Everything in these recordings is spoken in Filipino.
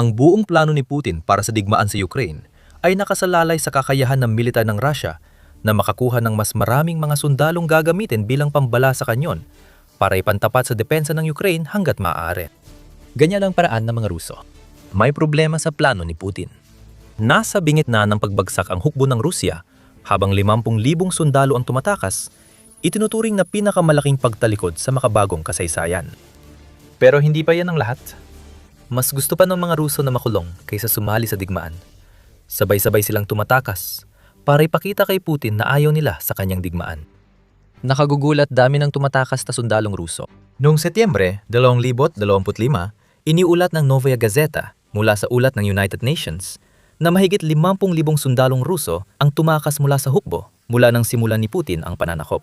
Ang buong plano ni Putin para sa digmaan sa Ukraine ay nakasalalay sa kakayahan ng militar ng Russia na makakuha ng mas maraming mga sundalong gagamitin bilang pambala sa kanyon para ipantapat sa depensa ng Ukraine hanggat maaari. Ganyan ang paraan ng mga Ruso. May problema sa plano ni Putin. Nasa bingit na ng pagbagsak ang hukbo ng Rusya habang 50,000 sundalo ang tumatakas, itinuturing na pinakamalaking pagtalikod sa makabagong kasaysayan. Pero hindi pa yan ang lahat. Mas gusto pa ng mga Ruso na makulong kaysa sumali sa digmaan. Sabay-sabay silang tumatakas para ipakita kay Putin na ayaw nila sa kanyang digmaan. Nakagugulat dami ng tumatakas na sundalong Ruso. Noong Setyembre 2025, iniulat ng Novaya Gazeta mula sa ulat ng United Nations na mahigit 50,000 sundalong Ruso ang tumakas mula sa hukbo mula nang simulan ni Putin ang pananakop.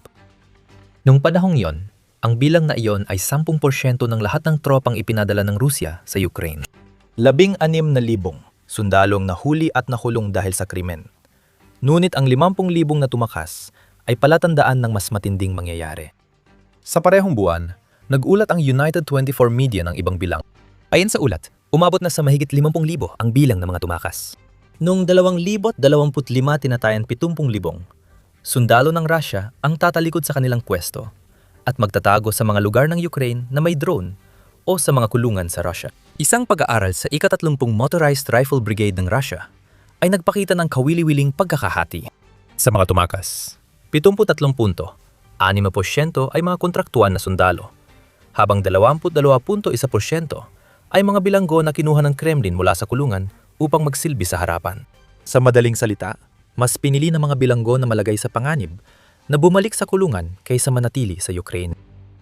Noong panahong yon, ang bilang na iyon ay 10% ng lahat ng tropang ipinadala ng Rusya sa Ukraine. 16,000 sundalong nahuli at nakulong dahil sa krimen. Ngunit ang 50,000 na tumakas ay palatandaan ng mas matinding mangyayari. Sa parehong buwan, nag-ulat ang United 24 Media ng ibang bilang. Ayon sa ulat, umabot na sa mahigit 50,000 ang bilang ng mga tumakas. Noong 2025 tinatayan 70,000, sundalo ng Russia ang tatalikod sa kanilang pwesto at magtatago sa mga lugar ng Ukraine na may drone o sa mga kulungan sa Russia. Isang pag-aaral sa ika-30 Motorized Rifle Brigade ng Russia ay nagpakita ng kawili-wiling pagkakahati. Sa mga tumakas, 73 punto, 6% ay mga kontraktuan na sundalo, habang 22.1% ay mga bilanggo na kinuha ng Kremlin mula sa kulungan upang magsilbi sa harapan. Sa madaling salita, mas pinili ng mga bilanggo na malagay sa panganib na bumalik sa kulungan kaysa manatili sa Ukraine.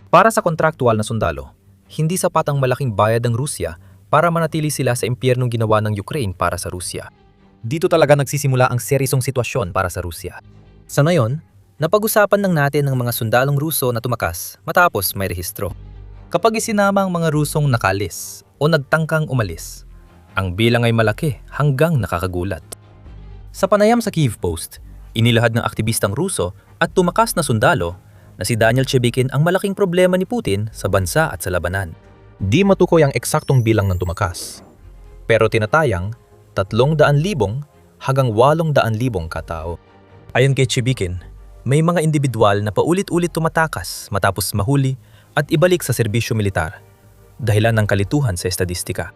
Para sa kontraktual na sundalo, hindi sapat ang malaking bayad ng Rusya para manatili sila sa impyernong ginawa ng Ukraine para sa Rusya. Dito talaga nagsisimula ang seryosong sitwasyon para sa Rusya. Sa ngayon, napag-usapan lang natin ng mga sundalong Ruso na tumakas matapos may rehistro. Kapag isinama ang mga Rusong nakalis o nagtangkang umalis, ang bilang ay malaki hanggang nakakagulat. Sa panayam sa Kyiv Post, inilahad ng aktivistang Ruso at tumakas na sundalo na si Daniel Chebikin ang malaking problema ni Putin sa bansa at sa labanan. Di matukoy ang eksaktong bilang ng tumakas, pero tinatayang 300,000 hanggang 800,000 katao. Ayon kay Chebikin, may mga individual na paulit-ulit tumatakas matapos mahuli at ibalik sa serbisyo militar, dahilan ng kalituhan sa estadistika.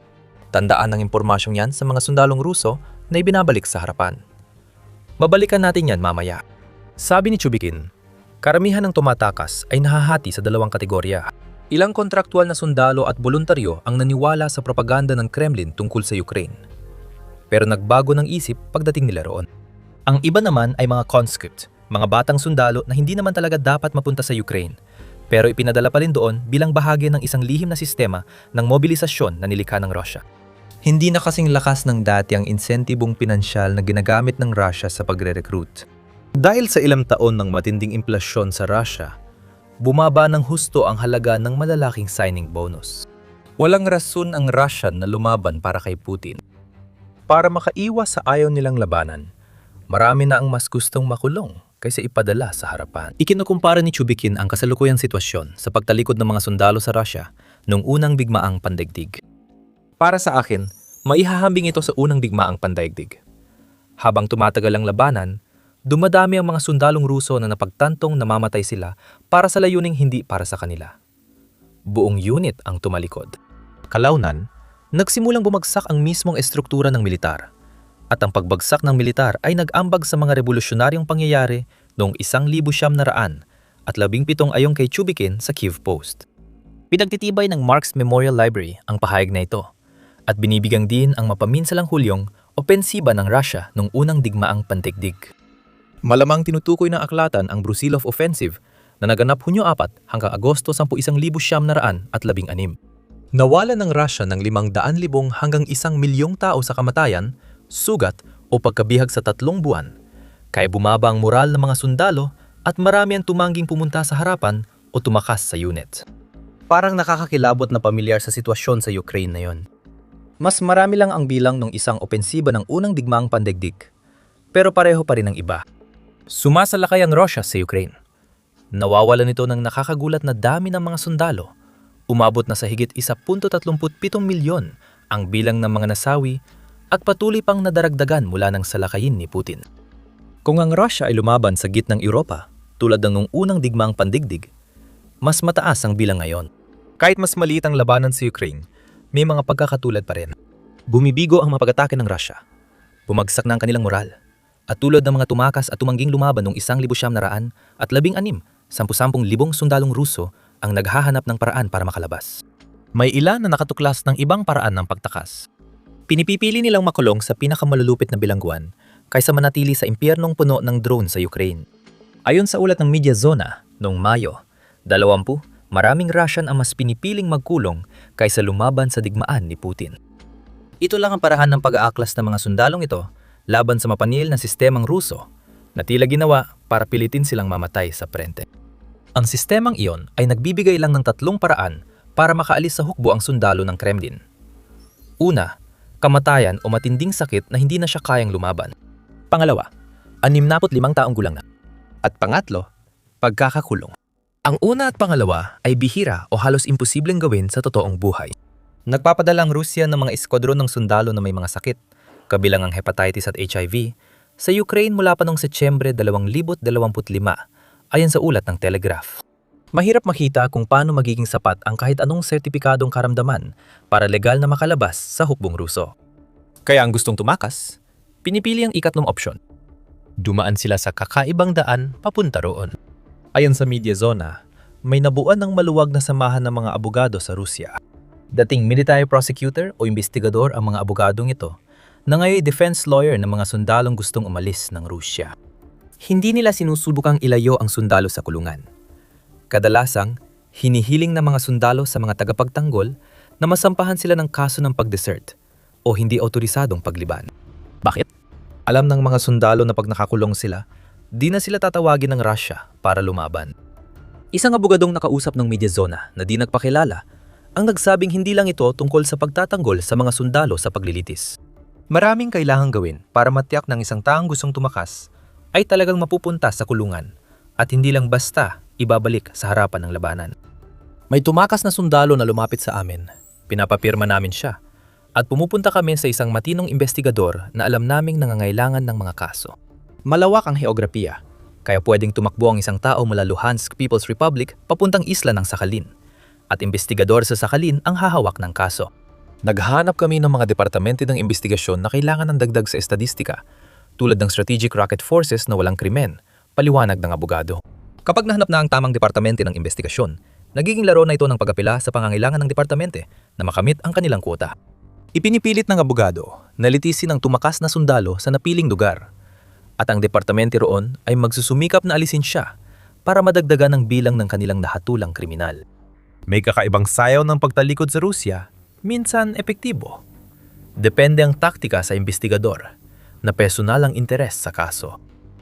Tandaan ang impormasyong yan sa mga sundalong Ruso na ibinabalik sa harapan. Babalikan natin yan mamaya. Sabi ni Chebikin, karamihan ng tumatakas ay nahahati sa dalawang kategorya. Ilang kontraktual na sundalo at voluntaryo ang naniwala sa propaganda ng Kremlin tungkol sa Ukraine, pero nagbago ng isip pagdating nila roon. Ang iba naman ay mga conscript, mga batang sundalo na hindi naman talaga dapat mapunta sa Ukraine, pero ipinadala pa rin doon bilang bahagi ng isang lihim na sistema ng mobilisasyon na nilikha ng Russia. Hindi na kasing lakas ng dati ang insentibong pinansyal na ginagamit ng Russia sa pagre-recruit. Dahil sa ilang taon ng matinding inflasyon sa Russia, bumaba ng husto ang halaga ng malalaking signing bonus. Walang rason ang Russian na lumaban para kay Putin. Para makaiwas sa ayaw nilang labanan, marami na ang mas gustong makulong kaysa ipadala sa harapan. Ikinukumpara ni Chebikin ang kasalukuyang sitwasyon sa pagtalikod ng mga sundalo sa Russia noong unang digmaang pandaigdig. Para sa akin, maihahambing ito sa unang digmaang pandaigdig. Habang tumatagal ang labanan, dumadami ang mga sundalong Ruso na napagtantong namamatay sila para sa layuning hindi para sa kanila. Buong unit ang tumalikod. Kalaunan, nagsimulang bumagsak ang mismong estruktura ng militar. At ang pagbagsak ng militar ay nag-ambag sa mga revolusyonaryong pangyayari noong 1917 at 17 ayon kay Chebikin sa Kyiv Post. Pinagtitibay ng Marx Memorial Library ang pahayag na ito at binibigyang din ang mapaminsalang hulyong opensiba ng Russia noong unang digmaang pandaigdig. Malamang tinutukoy ng aklatan ang Brusilov Offensive na naganap Hunyo 4 hanggang Agosto 1916. Nawala ng Russia ng 500,000 hanggang 1,000,000 tao sa kamatayan, sugat o pagkabihag sa 3 buwan, kaya bumaba ang moral ng mga sundalo at marami ang tumangging pumunta sa harapan o tumakas sa unit. Parang nakakakilabot na pamilyar sa sitwasyon sa Ukraine na yon. Mas marami lang ang bilang ng isang opensiba ng unang digmaang pandaigdig, pero pareho pa rin ang iba. Sumasalakay ang Russia sa Ukraine. Nawawalan nito ng nakakagulat na dami ng mga sundalo. Umabot na sa higit 1.37 milyon ang bilang ng mga nasawi at patuloy pang nadaragdagan mula ng salakayin ni Putin. Kung ang Russia ay lumaban sa gitnang Europa tulad ng nung unang digmaang pandigdig, mas mataas ang bilang ngayon. Kahit mas maliit ang labanan sa Ukraine, may mga pagkakatulad pa rin. Bumibigo ang mga pag-atake ng Russia. Bumagsak na ang kanilang moral. At tulad ng mga tumakas at tumangging lumaban noong 1,900 at 16,000, 10,000 sundalong Ruso ang naghahanap ng paraan para makalabas. May ilan na nakatuklas ng ibang paraan ng pagtakas. Pinipipili nilang makulong sa pinakamalulupit na bilangguan kaysa manatili sa impyernong puno ng drone sa Ukraine. Ayon sa ulat ng Media Zona noong Mayo, 20, maraming Russian ang mas pinipiling magkulong kaysa lumaban sa digmaan ni Putin. Ito lang ang paraan ng pag-aaklas ng mga sundalong ito laban sa mapanil na sistemang Ruso na tila ginawa para pilitin silang mamatay sa prente. Ang sistemang iyon ay nagbibigay lang ng 3 paraan para makaalis sa hukbo ang sundalo ng Kremlin. Una, kamatayan o matinding sakit na hindi na siya kayang lumaban. Pangalawa, 65 taong gulang na. At pangatlo, pagkakakulong. Ang una at pangalawa ay bihira o halos imposibleng gawin sa totoong buhay. Nagpapadala ang Rusya ng mga eskwadron ng sundalo na may mga sakit, kabilang ang hepatitis at HIV, sa Ukraine mula pa noong Setyembre 2025, ayon sa ulat ng Telegraph. Mahirap makita kung paano magiging sapat ang kahit anong sertipikadong karamdaman para legal na makalabas sa hukbong Ruso. Kaya ang gustong tumakas, pinipili ang ikatlong opsyon. Dumaan sila sa kakaibang daan papunta roon. Ayon sa Media Zona, may nabuuan ng maluwag na samahan ng mga abogado sa Rusya. Dating military prosecutor o investigador ang mga abogadong ito na ngayon defense lawyer ng mga sundalong gustong umalis ng Rusya. Hindi nila sinusubukang ilayo ang sundalo sa kulungan. Kadalasang, hinihiling ng mga sundalo sa mga tagapagtanggol na masampahan sila ng kaso ng pag-desert o hindi otorisadong pagliban. Bakit? Alam ng mga sundalo na pag nakakulong sila, di na sila tatawagin ng Russia para lumaban. Isang abogadong nakausap ng Media Zona na di nagpakilala ang nagsabing hindi lang ito tungkol sa pagtatanggol sa mga sundalo sa paglilitis. Maraming kailangang gawin para matiyak ng isang taong gustong tumakas ay talagang mapupunta sa kulungan at hindi lang basta ibabalik sa harapan ng labanan. May tumakas na sundalo na lumapit sa amin. Pinapapirma namin siya at pumupunta kami sa isang matinong investigador na alam naming nangangailangan ng mga kaso. Malawak ang heograpiya, kaya pwedeng tumakbo ang isang tao mula Luhansk People's Republic papuntang isla ng Sakhalin at investigador sa Sakhalin ang hahawak ng kaso. Naghanap kami ng mga departamento ng investigasyon na kailangan ng dagdag sa estadistika, tulad ng Strategic Rocket Forces na walang krimen, paliwanag ng abogado. Kapag nahanap na ang tamang departamento ng investigasyon, nagiging laro na ito ng pag-apela sa pangangailangan ng departamente na makamit ang kanilang kwota. Ipinipilit ng abogado na litisin ang tumakas na sundalo sa napiling lugar, at ang departamento roon ay magsusumikap na alisin siya para madagdagan ang bilang ng kanilang nahatulang kriminal. May kakaibang sayaw ng pagtalikod sa Rusya, minsan epektibo. Depende ang taktika sa investigador na personal ang interes sa kaso.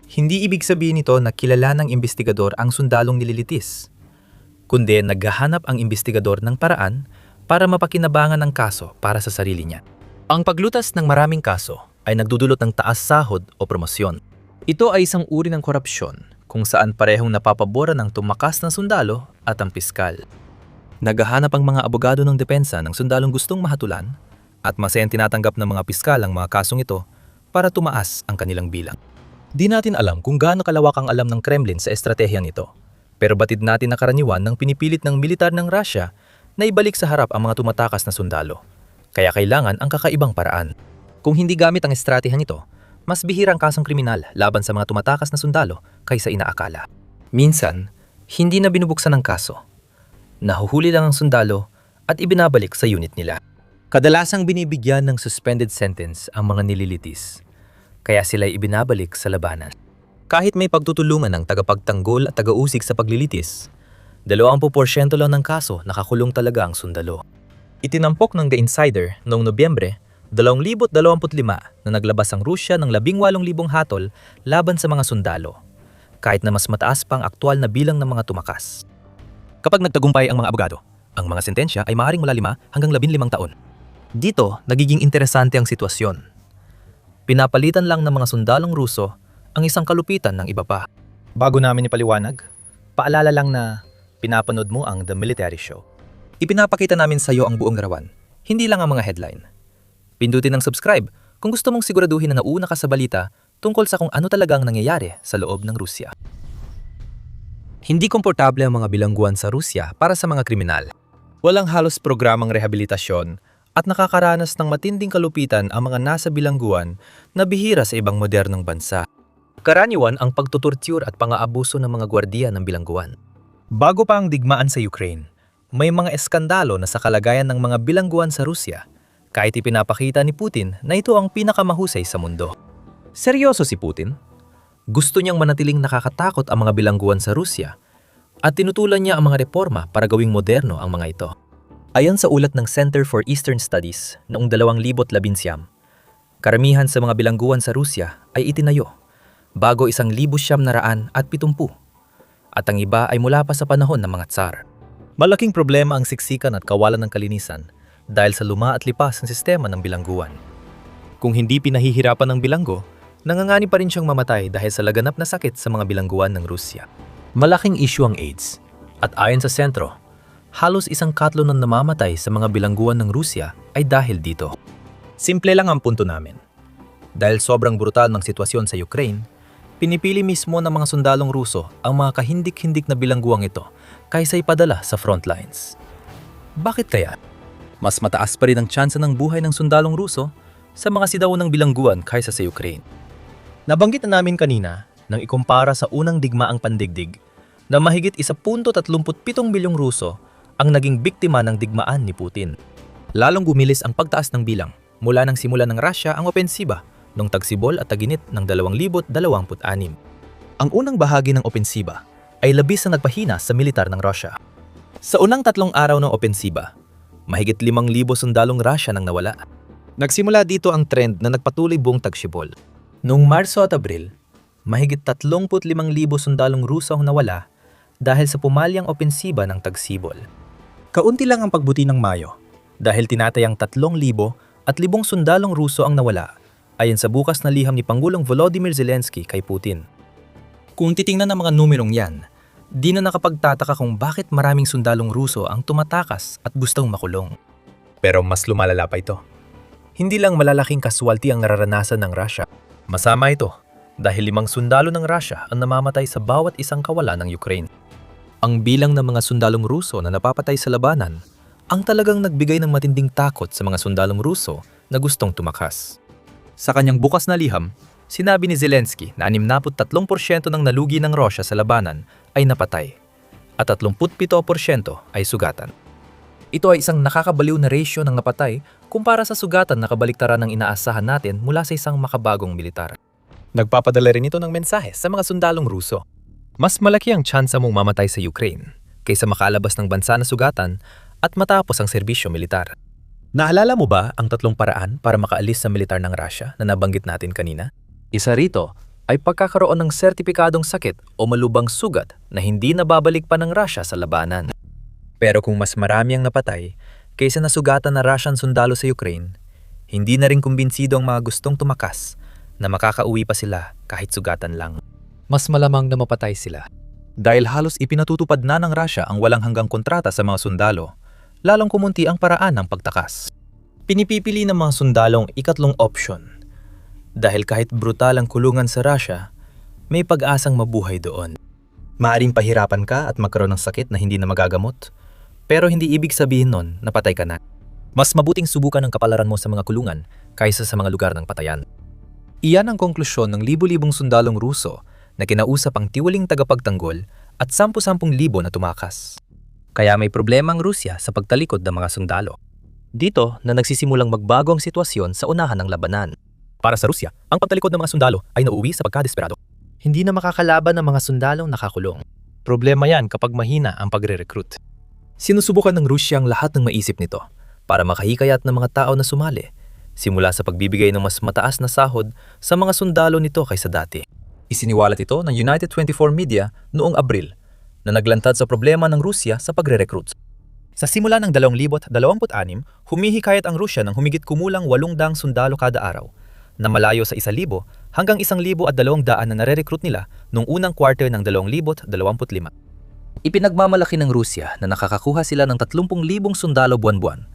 Hindi ibig sabihin nito na kilala ng investigador ang sundalong nililitis, kundi naghahanap ang investigador ng paraan para mapakinabangan ang kaso para sa sarili niya. Ang paglutas ng maraming kaso ay nagdudulot ng taas sahod o promosyon. Ito ay isang uri ng korupsyon kung saan parehong napapabora ng tumakas na sundalo at ang piskal. Naghahanap ang mga abogado ng depensa ng sundalong gustong mahatulan at masayang tinatanggap ng mga piskal ang mga kasong ito para tumaas ang kanilang bilang. Di natin alam kung gaano kalawak ang alam ng Kremlin sa estratehiyang ito, pero batid natin na karaniwan ng pinipilit ng militar ng Russia na ibalik sa harap ang mga tumatakas na sundalo. Kaya kailangan ang kakaibang paraan. Kung hindi gamit ang estratehiyang ito, mas bihirang kasong kriminal laban sa mga tumatakas na sundalo kaysa inaakala. Minsan, hindi na binubuksan ang kaso. Nahuhuli lang ang sundalo at ibinabalik sa unit nila. Kadalasang binibigyan ng suspended sentence ang mga nililitis, kaya sila'y ibinabalik sa labanan. Kahit may pagtutulungan ng tagapagtanggol at tagausig sa paglilitis, 20% lang ng kaso nakakulong talaga ang sundalo. Itinampok ng The Insider noong Nobyembre 2025 na naglabas ang Rusya ng 18,000 hatol laban sa mga sundalo, kahit na mas mataas pa ang aktwal na bilang ng mga tumakas. Kapag nagtagumpay ang mga abogado, ang mga sentensya ay maaaring mula 5 hanggang 15 taon. Dito, nagiging interesante ang sitwasyon. Pinapalitan lang ng mga sundalong Ruso ang isang kalupitan ng iba pa. Bago namin ipaliwanag, paalala lang na pinapanood mo ang The Military Show. Ipinapakita namin sa iyo ang buong larawan, hindi lang ang mga headline. Pindutin ang subscribe kung gusto mong siguraduhin na nauna ka sa balita tungkol sa kung ano talagang nangyayari sa loob ng Rusya. Hindi komportable ang mga bilangguan sa Rusya para sa mga kriminal. Walang halos programang rehabilitasyon at nakakaranas ng matinding kalupitan ang mga nasa bilangguan na bihira sa ibang modernong bansa. Karaniwan ang pagtutorture at pang-aabuso ng mga gwardiya ng bilangguan. Bago pa ang digmaan sa Ukraine, may mga eskandalo na sa kalagayan ng mga bilangguan sa Rusya, kahit ipinapakita ni Putin na ito ang pinakamahusay sa mundo. Seryoso si Putin? Gusto niyang manatiling nakakatakot ang mga bilangguan sa Rusya at tinutulan niya ang mga reforma para gawing moderno ang mga ito. Ayon sa ulat ng Center for Eastern Studies noong 2011, karamihan sa mga bilangguan sa Rusya ay itinayo bago 1970 at ang iba ay mula pa sa panahon ng mga tsar. Malaking problema ang siksikan at kawalan ng kalinisan dahil sa luma at lipas ng sistema ng bilangguan. Kung hindi pinahihirapan ng bilanggo, nanganganib pa rin siyang mamatay dahil sa laganap na sakit sa mga bilangguan ng Rusya. Malaking issue ang AIDS at ayon sa sentro, halos 1/4 ng namamatay sa mga bilangguan ng Rusya ay dahil dito. Simple lang ang punto namin. Dahil sobrang brutal ng sitwasyon sa Ukraine, pinipili mismo ng mga sundalong Ruso ang mga kahindik-hindik na bilangguang ito kaysa ipadala sa front lines. Bakit kaya? Mas mataas pa rin ang tsansa ng buhay ng sundalong Ruso sa mga sidaw ng bilangguan kaysa sa Ukraine. Nabanggit na namin kanina nang ikumpara sa unang digmaang pandigdig na mahigit 1.37 bilyong Ruso ang naging biktima ng digmaan ni Putin. Lalong gumilis ang pagtaas ng bilang mula nang simula ng Russia ang opensiba noong tagsibol at taginit ng 2026. Ang unang bahagi ng opensiba ay labis na nagpahina sa militar ng Russia. Sa unang 3 araw ng opensiba, mahigit 5,000 sundalong Russia nang nawala. Nagsimula dito ang trend na nagpatuloy buong tagsibol. Noong Marso at Abril, mahigit 35,000 sundalong Ruso ang nawala dahil sa pumalyang opensiba ng tagsibol. Kaunti lang ang pagbuti ng Mayo dahil tinatayang 3,000 at 1,000 sundalong Ruso ang nawala ayon sa bukas na liham ni Pangulong Volodymyr Zelensky kay Putin. Kung titingnan ang mga numerong yan, di na nakapagtataka kung bakit maraming sundalong Ruso ang tumatakas at gustong makulong. Pero mas lumalala pa ito. Hindi lang malalaking kaswalti ang nararanasan ng Russia. Masama ito dahil 5 sundalo ng Russia ang namamatay sa bawat isang kawalan ng Ukraine. Ang bilang ng mga sundalong Ruso na napapatay sa labanan ang talagang nagbigay ng matinding takot sa mga sundalong Ruso na gustong tumakas. Sa kanyang bukas na liham, sinabi ni Zelensky na 63% ng nalugi ng Russia sa labanan ay napatay at 37% ay sugatan. Ito ay isang nakakabaliw na ratio ng napatay kumpara sa sugatan na kabaliktaran ng inaasahan natin mula sa isang makabagong militar. Nagpapadala rin ito ng mensahe sa mga sundalong Ruso. Mas malaki ang tsansa mong mamatay sa Ukraine kaysa makalabas ng bansa na sugatan at matapos ang serbisyo militar. Naalala mo ba ang 3 paraan para makaalis sa militar ng Russia na nabanggit natin kanina? Isa rito ay pagkakaroon ng sertipikadong sakit o malubang sugat na hindi nababalik pa ng Russia sa labanan. Pero kung mas marami ang napatay kaysa nasugatan na Russian sundalo sa Ukraine, hindi na rin kumbinsido ang mga gustong tumakas na makakauwi pa sila kahit sugatan lang. Mas malamang na mapatay sila. Dahil halos ipinatutupad na ng Russia ang walang hanggang kontrata sa mga sundalo, lalong kumunti ang paraan ng pagtakas. Pinipipili ng mga sundalong ikatlong option. Dahil kahit brutal ang kulungan sa Russia, may pag-asang mabuhay doon. Maaring pahirapan ka at magkaroon ng sakit na hindi na magagamot, pero hindi ibig sabihin nun na patay ka na. Mas mabuting subukan ang kapalaran mo sa mga kulungan kaysa sa mga lugar ng patayan. Iyan ang konklusyon ng libu-libong sundalong Ruso na kinausap ang tiwaling tagapagtanggol at 10,000 na tumakas. Kaya may problema ang Rusya sa pagtalikod ng mga sundalo. Dito na nagsisimulang magbago ang sitwasyon sa unahan ng labanan. Para sa Rusya, ang pagtalikod ng mga sundalo ay nauuwi sa pagkadesperado. Hindi na makakalaban ng mga sundalong nakakulong. Problema yan kapag mahina ang pagre-recruit. Sinusubukan ng Rusya ang lahat ng maisip nito para makahikayat ng mga tao na sumali, simula sa pagbibigay ng mas mataas na sahod sa mga sundalo nito kaysa dati. Isiniwalat ito ng United 24 Media noong Abril na naglantad sa problema ng Rusya sa pagre-recruit. Sa simula ng 2026, humihikayat ang Rusya ng humigit kumulang 800 sundalo kada araw, na malayo sa 1,000 hanggang 1,200 na nare-recruit nila noong unang quarter ng 2025. Ipinagmamalaki ng Rusya na nakakakuha sila ng 30,000 sundalo buwan-buwan,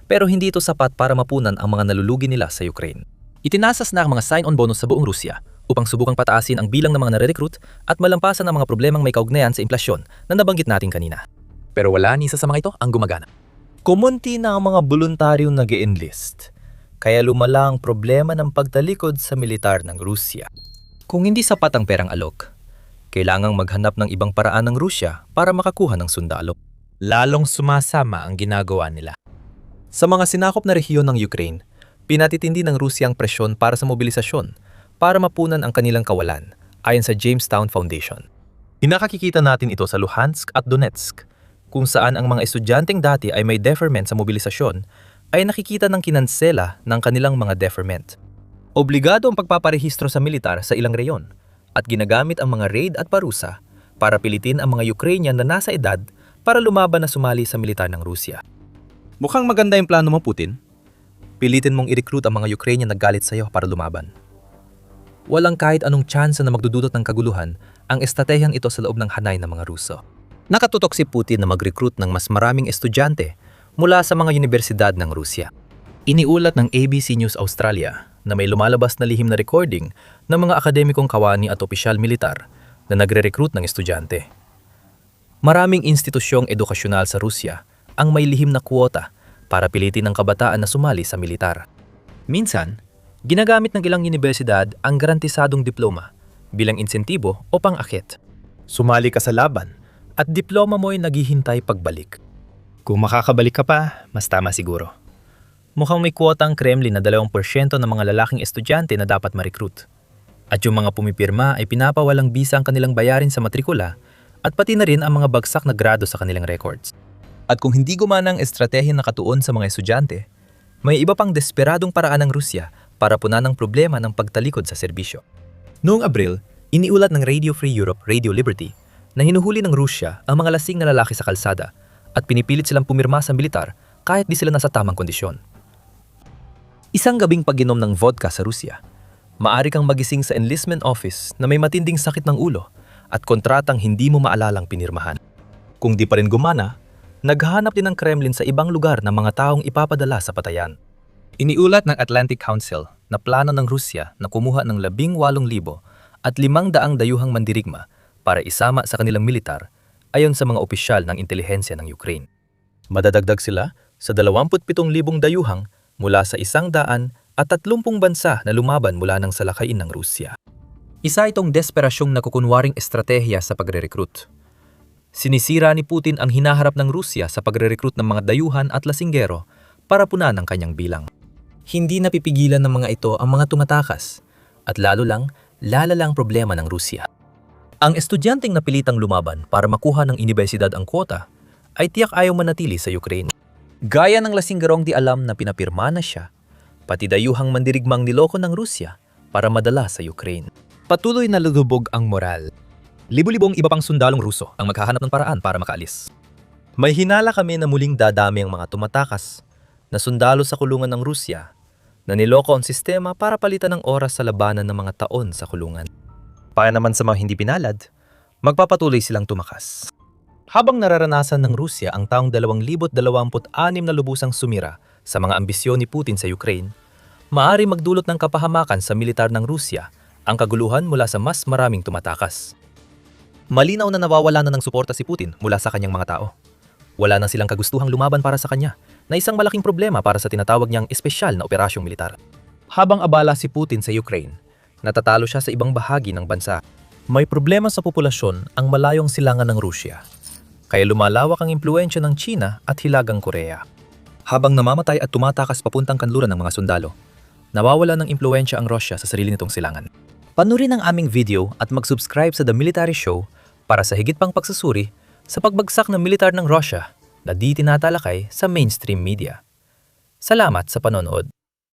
Pero hindi ito sapat para mapunan ang mga nalulugi nila sa Ukraine. Itinasas na ang mga sign-on bonus sa buong Rusya upang subukang pataasin ang bilang ng mga nare-recruit at malampasan ang mga problemang may kaugnayan sa inflasyon na nabanggit natin kanina. Pero wala ni isa sa mga ito ang gumagana. Kumunti na ang mga voluntaryong nag-e-enlist, kaya lumala ang problema ng pagtalikod sa militar ng Rusya. Kung hindi sapat ang perang alok, kailangang maghanap ng ibang paraan ng Rusya para makakuha ng sundalo. Lalong sumasama ang ginagawa nila. Sa mga sinakop na rehiyon ng Ukraine, pinatitindi ng Rusya ang presyon para sa mobilisasyon para mapunan ang kanilang kawalan ayon sa Jamestown Foundation. Pinakikita natin ito sa Luhansk at Donetsk, kung saan ang mga estudyanteng dati ay may deferment sa mobilisasyon ay nakikita ng kinansela ng kanilang mga deferment. Obligado ang pagpaparehistro sa militar sa ilang reyon at ginagamit ang mga raid at parusa para pilitin ang mga Ukrainian na nasa edad para lumaban na sumali sa militar ng Rusya. Mukhang maganda yung plano mo, Putin. Pilitin mong i-recruit ang mga Ukrainian na galit sa iyo para lumaban. Walang kahit anong tsansa na magdudulot ng kaguluhan ang estratehiyang ito sa loob ng hanay ng mga Ruso. Nakatutok si Putin na mag-recruit ng mas maraming estudyante mula sa mga universidad ng Rusya. Iniulat ng ABC News Australia na may lumalabas na lihim na recording ng mga akademikong kawani at opisyal militar na nagre-recruit ng estudyante. Maraming institusyong edukasyonal sa Rusya ang may lihim na kwota para pilitin ang kabataan na sumali sa militar. Minsan, ginagamit ng ilang universidad ang garantisadong diploma bilang insentibo o pang-akit. Sumali ka sa laban at diploma mo'y naghihintay pagbalik. Kung makakabalik ka pa, mas tama siguro. Mukhang may kwota ang Kremlin na 2% ng mga lalaking estudyante na dapat ma-recruit. At yung mga pumipirma ay pinapawalang bisa ang kanilang bayarin sa matrikula at pati na rin ang mga bagsak na grado sa kanilang records. At kung hindi gumana ang estratehiya na katuon sa mga estudyante, may iba pang desperadong paraan ng Rusya para punan ang problema ng pagtalikod sa serbisyo. Noong Abril, iniulat ng Radio Free Europe, Radio Liberty, na hinuhuli ng Rusya ang mga lasing na lalaki sa kalsada at pinipilit silang pumirma sa militar kahit di sila nasa tamang kondisyon. Isang gabing pag-inom ng vodka sa Rusya, maari kang magising sa enlistment office na may matinding sakit ng ulo at kontratang hindi mo maalalang pinirmahan. Kung di pa rin gumana, naghahanap din ng Kremlin sa ibang lugar ng mga taong ipapadala sa patayan. Iniulat ng Atlantic Council na plano ng Rusya na kumuha ng 18,000 at 500 dayuhang mandirigma para isama sa kanilang militar ayon sa mga opisyal ng intelihensya ng Ukraine. Madadagdag sila sa 27,000 dayuhang mula sa 130 bansa na lumaban mula ng salakayin ng Rusya. Isa itong desperasyong nakukunwaring estratehiya sa pagre-recruit. Sinisira ni Putin ang hinaharap ng Rusya sa pagre-recruit ng mga dayuhan at lasinggero para punan ang kanyang bilang. Hindi napipigilan ng mga ito ang mga tumatakas at lalalang problema ng Rusya. Ang estudyanteng napilitang lumaban para makuha ng unibersidad ang kwota ay tiyak ayaw manatili sa Ukraine. Gaya ng lasinggerong di alam na pinapirma na siya, pati dayuhang mandirigmang niloko ng Rusya para madala sa Ukraine. Patuloy na lulubog ang moral. Libu-libong iba pang sundalong Ruso ang maghahanap ng paraan para makaalis. May hinala kami na muling dadami ang mga tumatakas na sundalo sa kulungan ng Rusya na niloko ang sistema para palitan ng oras sa labanan ng mga taon sa kulungan. Para naman sa mga hindi pinalad, magpapatuloy silang tumakas. Habang nararanasan ng Rusya ang taong 2026 na lubusang sumira sa mga ambisyon ni Putin sa Ukraine, maaari magdulot ng kapahamakan sa militar ng Rusya ang kaguluhan mula sa mas maraming tumatakas. Malinaw na nawawala na ng suporta si Putin mula sa kanyang mga tao. Wala na silang kagustuhang lumaban para sa kanya, na isang malaking problema para sa tinatawag niyang espesyal na operasyong militar. Habang abala si Putin sa Ukraine, natatalo siya sa ibang bahagi ng bansa. May problema sa populasyon ang malayong silangan ng Rusya, kaya lumalawak ang impluwensya ng China at Hilagang Korea. Habang namamatay at tumatakas papuntang kanluran ng mga sundalo, nawawala ng impluwensya ang Rusya sa sarili nitong silangan. Panurin ang aming video at mag-subscribe sa The Military Show para sa higit pang pagsusuri sa pagbagsak ng militar ng Russia na di tinatalakay sa mainstream media. Salamat sa panonood.